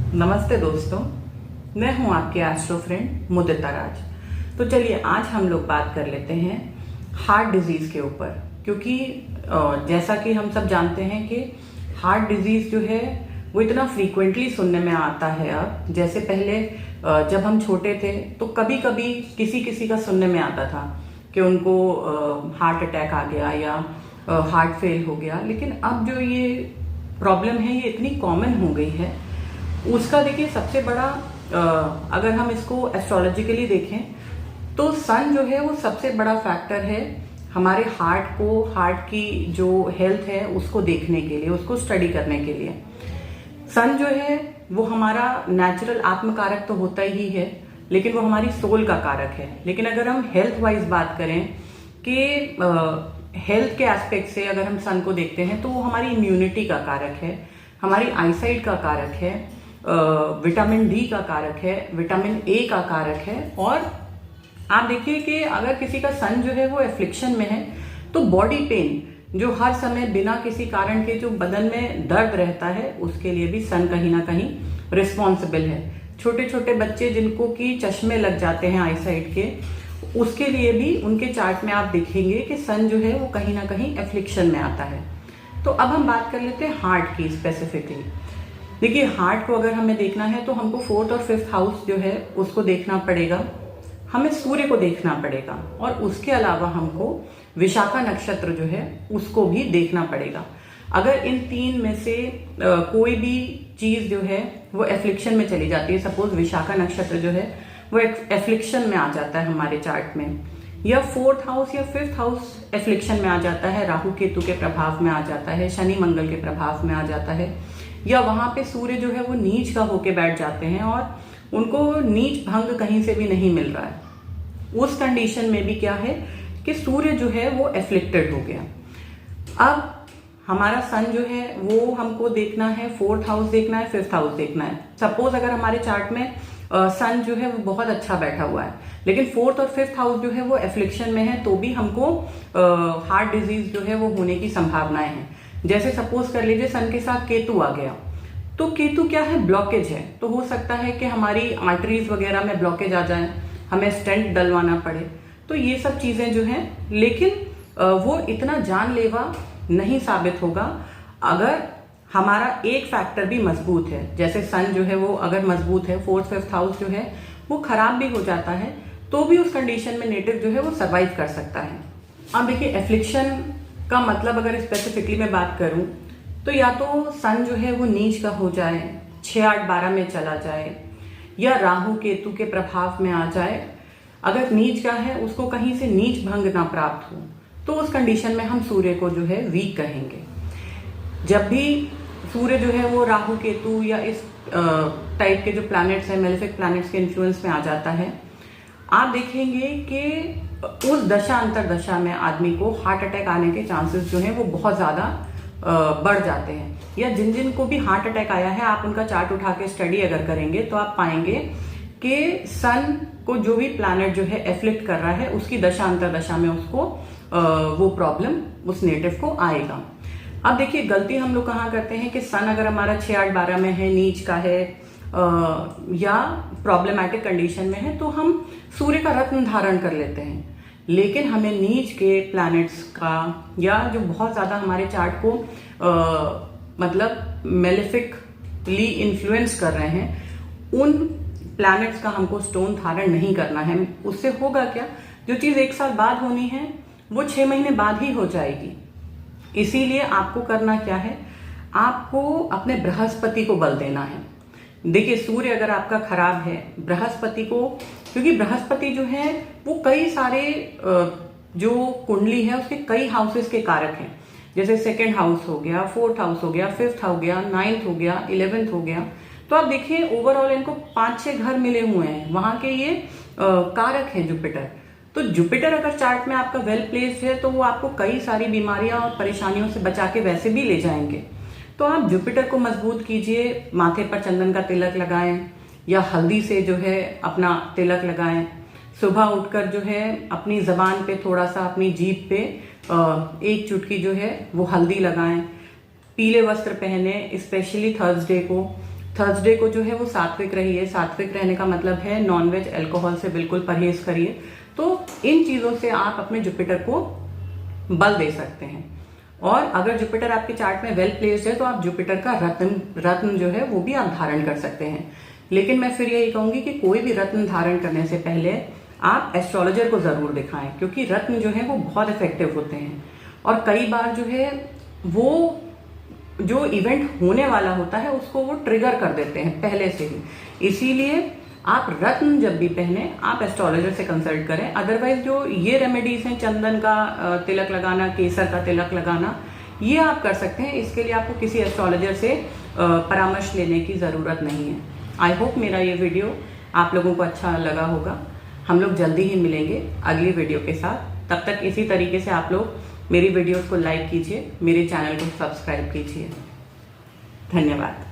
नमस्ते दोस्तों, मैं हूं आपके एस्ट्रो फ्रेंड मुदिता राज। तो चलिए आज हम लोग बात कर लेते हैं हार्ट डिजीज के ऊपर, क्योंकि जैसा कि हम सब जानते हैं कि हार्ट डिजीज जो है वो इतना फ्रीक्वेंटली सुनने में आता है। अब जैसे पहले जब हम छोटे थे तो कभी कभी किसी किसी का सुनने में आता था कि उनको हार्ट अटैक आ गया या हार्ट फेल हो गया, लेकिन अब जो ये प्रॉब्लम है ये इतनी कॉमन हो गई है। उसका देखिए सबसे बड़ा अगर हम इसको एस्ट्रोलॉजिकली देखें तो सन जो है वो सबसे बड़ा फैक्टर है हमारे हार्ट की जो हेल्थ है उसको देखने के लिए, उसको स्टडी करने के लिए। सन जो है वो हमारा नेचुरल आत्मकारक तो होता ही है, लेकिन वो हमारी सोल का कारक है। लेकिन अगर हम हेल्थ वाइज बात करें कि हेल्थ के एस्पेक्ट से अगर हम सन को देखते हैं तो वो हमारी इम्यूनिटी का कारक है, हमारी आईसाइट का कारक है, विटामिन डी का कारक है, विटामिन ए का कारक है। और आप देखिए कि अगर किसी का सन जो है वो एफ्लिक्शन में है तो बॉडी पेन जो हर समय बिना किसी कारण के जो बदन में दर्द रहता है उसके लिए भी सन कहीं ना कहीं रिस्पॉन्सिबल है। छोटे छोटे बच्चे जिनको कि चश्मे लग जाते हैं आईसाइट के, उसके लिए भी उनके चार्ट में आप देखेंगे कि सन जो है वो कहीं ना कहीं एफ्लिक्शन में आता है। तो अब हम बात कर लेते हैं हार्ट की स्पेसिफिकली। देखिए हार्ट को अगर हमें देखना है तो हमको 4th और 5th हाउस जो है उसको देखना पड़ेगा, हमें सूर्य को देखना पड़ेगा, और उसके अलावा हमको विशाखा नक्षत्र जो है उसको भी देखना पड़ेगा। अगर इन तीन में से कोई भी चीज जो है वो एफ्लिक्शन में चली जाती है, सपोज विशाखा नक्षत्र जो है वो एफ्लिक्शन में आ जाता है हमारे चार्ट में, या 4th हाउस या 5th हाउस एफ्लिक्शन में आ जाता है, राहु केतु के प्रभाव में आ जाता है, शनि मंगल के प्रभाव में आ जाता है, या वहां पे सूर्य जो है वो नीच का होके बैठ जाते हैं और उनको नीच भंग कहीं से भी नहीं मिल रहा है, उस कंडीशन में भी क्या है कि सूर्य जो है वो एफ्लिक्टेड हो गया। अब हमारा सन जो है वो हमको देखना है, 4th हाउस देखना है, 5th हाउस देखना है। सपोज अगर हमारे चार्ट में सन जो है वो बहुत अच्छा बैठा हुआ है, लेकिन 4th और 5th हाउस जो है वो एफ्लिक्शन में है, तो भी हमको हार्ट डिजीज जो है वो होने की संभावनाएं हैं। जैसे सपोज कर लीजिए सन के साथ केतु आ गया, तो केतु क्या है, ब्लॉकेज है, तो हो सकता है कि हमारी आर्टरीज वगैरह में ब्लॉकेज आ जाए, हमें स्टेंट डलवाना पड़े। तो ये सब चीजें जो हैं, लेकिन वो इतना जानलेवा नहीं साबित होगा अगर हमारा एक फैक्टर भी मजबूत है। जैसे सन जो है वो अगर मजबूत है, 4th 5th हाउस जो है वो खराब भी हो जाता है तो भी उस कंडीशन में नेटिव जो है वो सरवाइव कर सकता है। अब देखिए एफ्लिक्शन का मतलब अगर स्पेसिफिकली मैं बात करूं तो या तो सन जो है वो नीच का हो जाए, 6, 8, 12 में चला जाए, या राहु केतु के प्रभाव में आ जाए। अगर नीच का है उसको कहीं से नीच भंग ना प्राप्त हो तो उस कंडीशन में हम सूर्य को जो है वीक कहेंगे। जब भी सूर्य जो है वो राहु केतु या इस टाइप के जो प्लैनेट्स हैं, मेलेफिक प्लैनेट्स के इन्फ्लुएंस में आ जाता है, आप देखेंगे कि उस दशा अंतरदशा में आदमी को हार्ट अटैक आने के चांसेस जो है वो बहुत ज्यादा बढ़ जाते हैं। या जिन जिन को भी हार्ट अटैक आया है, आप उनका चार्ट उठा के स्टडी अगर करेंगे तो आप पाएंगे कि सन को जो भी प्लैनेट जो है एफ्लिक्ट कर रहा है उसकी दशा अंतरदशा में उसको वो प्रॉब्लम उस नेटिव को आएगा। अब देखिए गलती हम लोग कहाँ करते हैं कि सन अगर हमारा 6, 8, 12 में है, नीच का है या प्रॉब्लमैटिक कंडीशन में है, तो हम सूर्य का रत्न धारण कर लेते हैं। लेकिन हमें नीच के प्लैनेट्स का या जो बहुत ज्यादा हमारे चार्ट को मतलब मेलेफिकली इन्फ्लुएंस कर रहे हैं, उन प्लैनेट्स का हमको स्टोन धारण नहीं करना है। उससे होगा क्या, जो चीज 1 साल बाद होनी है वो 6 महीने बाद ही हो जाएगी। इसीलिए आपको करना क्या है, आपको अपने बृहस्पति को बल देना है। देखिए सूर्य अगर आपका खराब है, बृहस्पति को, क्योंकि बृहस्पति जो है वो कई सारे जो कुंडली है उसके कई हाउसेस के कारक हैं। जैसे 2nd हाउस हो गया, 4th हाउस हो गया, 5th हो गया, 9th हो गया, 11th हो गया। तो आप देखिए ओवरऑल इनको 5-6 घर मिले हुए हैं, वहां के ये कारक हैं जुपिटर। तो जुपिटर अगर चार्ट में आपका वेल प्लेस्ड है तो वो आपको कई सारी बीमारियां और परेशानियों से बचा के वैसे भी ले जाएंगे। तो आप जुपिटर को मजबूत कीजिए, माथे पर चंदन का तिलक लगाएं या हल्दी से जो है अपना तिलक लगाएं। सुबह उठकर जो है अपनी जबान पे थोड़ा सा, अपनी जीभ पे 1 चुटकी जो है वो हल्दी लगाएं। पीले वस्त्र पहने, स्पेशली थर्सडे को। थर्सडे को जो है वो सात्विक रहिए। सात्विक रहने का मतलब है नॉनवेज, अल्कोहल से बिल्कुल परहेज करिए। तो इन चीजों से आप अपने जुपिटर को बल दे सकते हैं। और अगर जुपिटर आपके चार्ट में वेल प्लेस्ड है तो आप जुपिटर का रत्न जो है वो भी आप धारण कर सकते हैं। लेकिन मैं फिर यही कहूंगी कि कोई भी रत्न धारण करने से पहले आप एस्ट्रोलॉजर को जरूर दिखाएं, क्योंकि रत्न जो है वो बहुत इफेक्टिव होते हैं और कई बार जो है वो जो इवेंट होने वाला होता है उसको वो ट्रिगर कर देते हैं पहले से ही। इसीलिए आप रत्न जब भी पहने आप एस्ट्रोलॉजर से कंसल्ट करें। अदरवाइज जो ये रेमेडीज हैं, चंदन का तिलक लगाना, केसर का तिलक लगाना, ये आप कर सकते हैं। इसके लिए आपको किसी एस्ट्रोलॉजर से परामर्श लेने की जरूरत नहीं है। आई होप मेरा ये वीडियो आप लोगों को अच्छा लगा होगा। हम लोग जल्दी ही मिलेंगे अगली वीडियो के साथ। तब तक इसी तरीके से आप लोग मेरी वीडियोस को लाइक कीजिए, मेरे चैनल को सब्सक्राइब कीजिए। धन्यवाद।